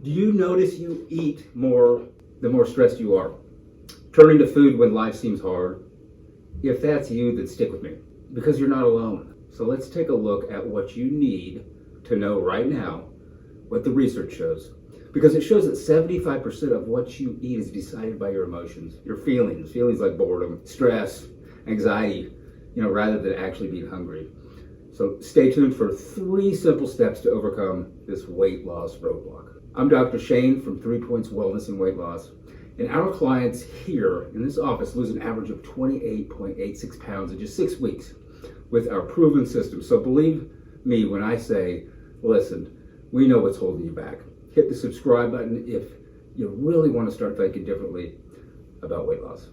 Do you notice you eat more the more stressed you are? Turning to food when life seems hard? If that's you, then stick with me, because you're not alone. So let's take a look at what you need to know right now what the research shows. Because it shows that 75% of what you eat is decided by your emotions, your feelings like boredom, stress, anxiety, rather than actually being hungry. So stay tuned for 3 simple steps to overcome this weight loss roadblock. I'm Dr. Shane from 3 Points Wellness and Weight Loss. And our clients here in this office lose an average of 28.86 pounds in just 6 weeks with our proven system. So believe me when I say, listen, we know what's holding you back. Hit the subscribe button if you really want to start thinking differently about weight loss.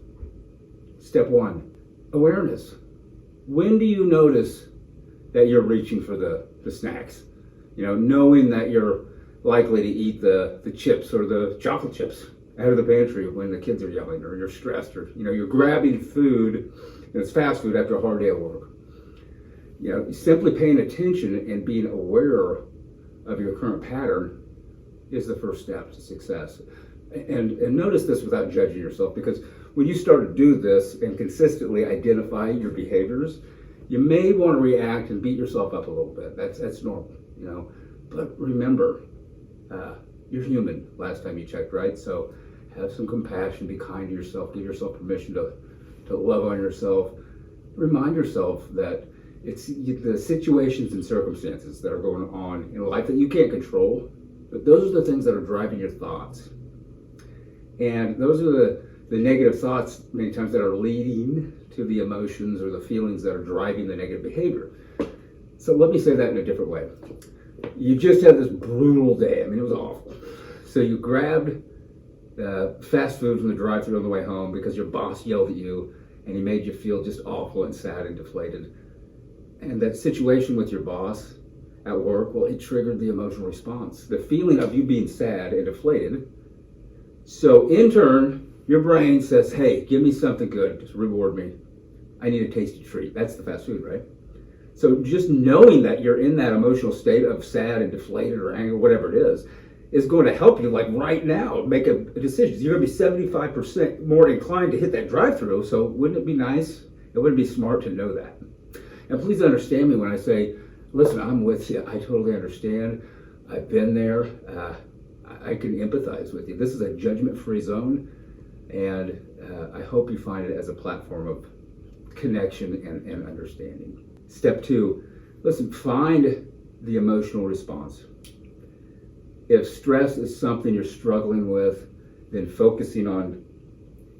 Step 1, awareness. When do you notice that you're reaching for the snacks? Knowing that you're likely to eat the chips or the chocolate chips out of the pantry when the kids are yelling, or you're stressed, or you're grabbing food, and it's fast food after a hard day at work. Simply paying attention and being aware of your current pattern is the first step to success. And notice this without judging yourself, because when you start to do this and consistently identify your behaviors, you may want to react and beat yourself up a little bit. That's normal, But remember, you're human last time you checked, right? So have some compassion, be kind to yourself, give yourself permission to love on yourself. Remind yourself that it's the situations and circumstances that are going on in life that you can't control, but those are the things that are driving your thoughts. And those are the negative thoughts many times that are leading to the emotions or the feelings that are driving the negative behavior. So let me say that in a different way. You just had this brutal day. It was awful. So you grabbed fast food from the drive-thru on the way home because your boss yelled at you and he made you feel just awful and sad and deflated. And that situation with your boss at work, well, it triggered the emotional response, the feeling of you being sad and deflated. So in turn, your brain says, hey, give me something good, just reward me. I need a tasty treat. That's the fast food, right? So just knowing that you're in that emotional state of sad and deflated or angry, whatever it is going to help you, like right now, make a decision. You're going to be 75% more inclined to hit that drive-thru. So wouldn't it be nice? It wouldn't be smart to know that. And please understand me when I say, listen, I'm with you. I totally understand. I've been there. I can empathize with you. This is a judgment-free zone, and I hope you find it as a platform of connection and understanding. Step 2, listen, find the emotional response. If stress is something you're struggling with, then focusing on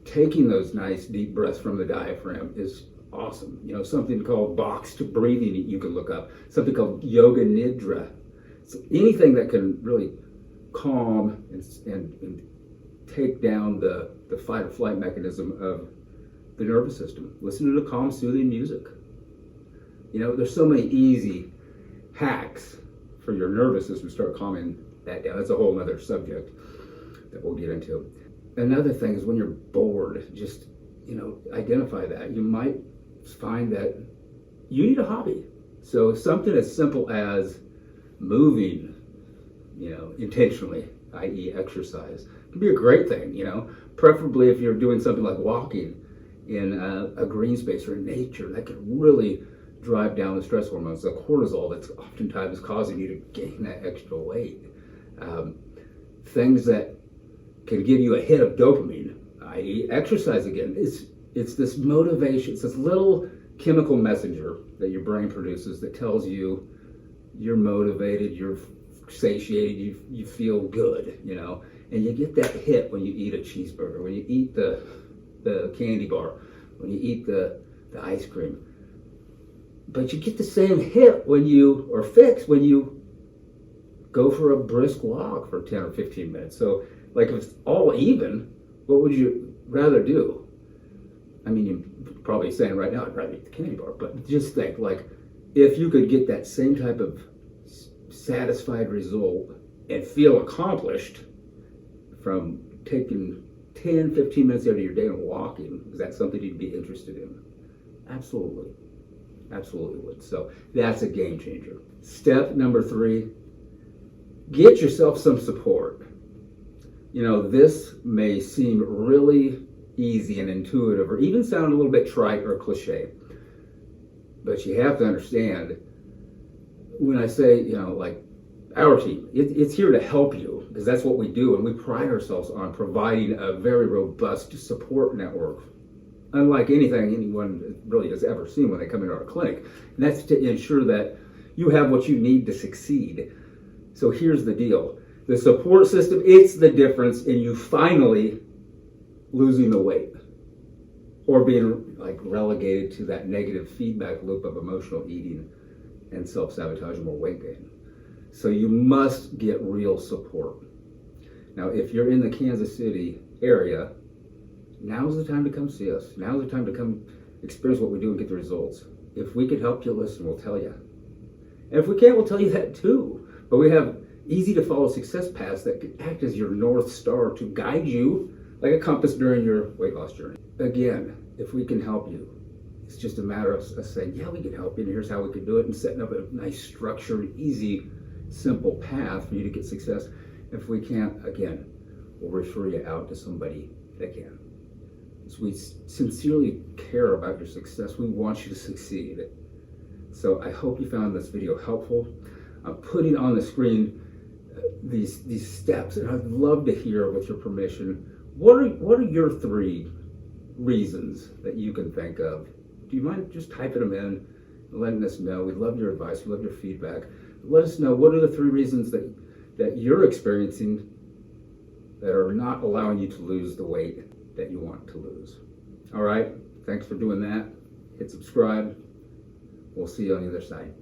taking those nice deep breaths from the diaphragm is awesome. Something called boxed breathing you can look up, something called yoga nidra. So anything that can really calm and take down the fight or flight mechanism of the nervous system. Listen to the calm, soothing music. There's so many easy hacks for your nervous system to start calming that down. That's a whole other subject that we'll get into. Another thing is when you're bored, just, identify that. You might find that you need a hobby. So something as simple as moving, intentionally, i.e. exercise, can be a great thing, preferably if you're doing something like walking in a green space or in nature. That can really drive down the stress hormones, the cortisol that's oftentimes causing you to gain that extra weight. Things that can give you a hit of dopamine, i.e. exercise again. It's this motivation, it's this little chemical messenger that your brain produces that tells you you're motivated, you're satiated, you feel good, and you get that hit when you eat a cheeseburger, when you eat the candy bar, when you eat the ice cream. But you get the same hit when you go for a brisk walk for 10 or 15 minutes. So like if it's all even, what would you rather do? You're probably saying right now, I'd probably eat the candy bar, but just think, like, if you could get that same type of satisfied result and feel accomplished from taking 10, 15 minutes out of your day and walking, is that something you'd be interested in? Absolutely. Absolutely would. So that's a game changer. Step number 3, get yourself some support. This may seem really easy and intuitive, or even sound a little bit trite or cliche. But you have to understand, when I say, like our team, it's here to help you, because that's what we do, and we pride ourselves on providing a very robust support network, unlike anything anyone really has ever seen when they come into our clinic. And that's to ensure that you have what you need to succeed. So here's the deal. The support system, it's the difference in you finally losing the weight or being relegated to that negative feedback loop of emotional eating and self-sabotage and more weight gain. So you must get real support. Now, if you're in the Kansas City area, now's the time to come see us. Now's the time to come experience what we do and get the results. If we could help you, listen, we'll tell you. And if we can't, we'll tell you that too. But we have easy to follow success paths that can act as your North Star to guide you like a compass during your weight loss journey. Again, if we can help you, it's just a matter of us saying, yeah, we can help you, and here's how we can do it, and setting up a nice, structured, easy, simple path for you to get success. If we can't, again, we'll refer you out to somebody that can. So we sincerely care about your success. We want you to succeed. So I hope you found this video helpful. I'm putting on the screen these steps, and I'd love to hear, with your permission, what are your 3 reasons that you can think of? Do you mind just typing them in and letting us know? We'd love your advice. We love your feedback. Let us know, what are the 3 reasons that you're experiencing that are not allowing you to lose the weight that you want to lose. All right, thanks for doing that. Hit subscribe. We'll see you on the other side.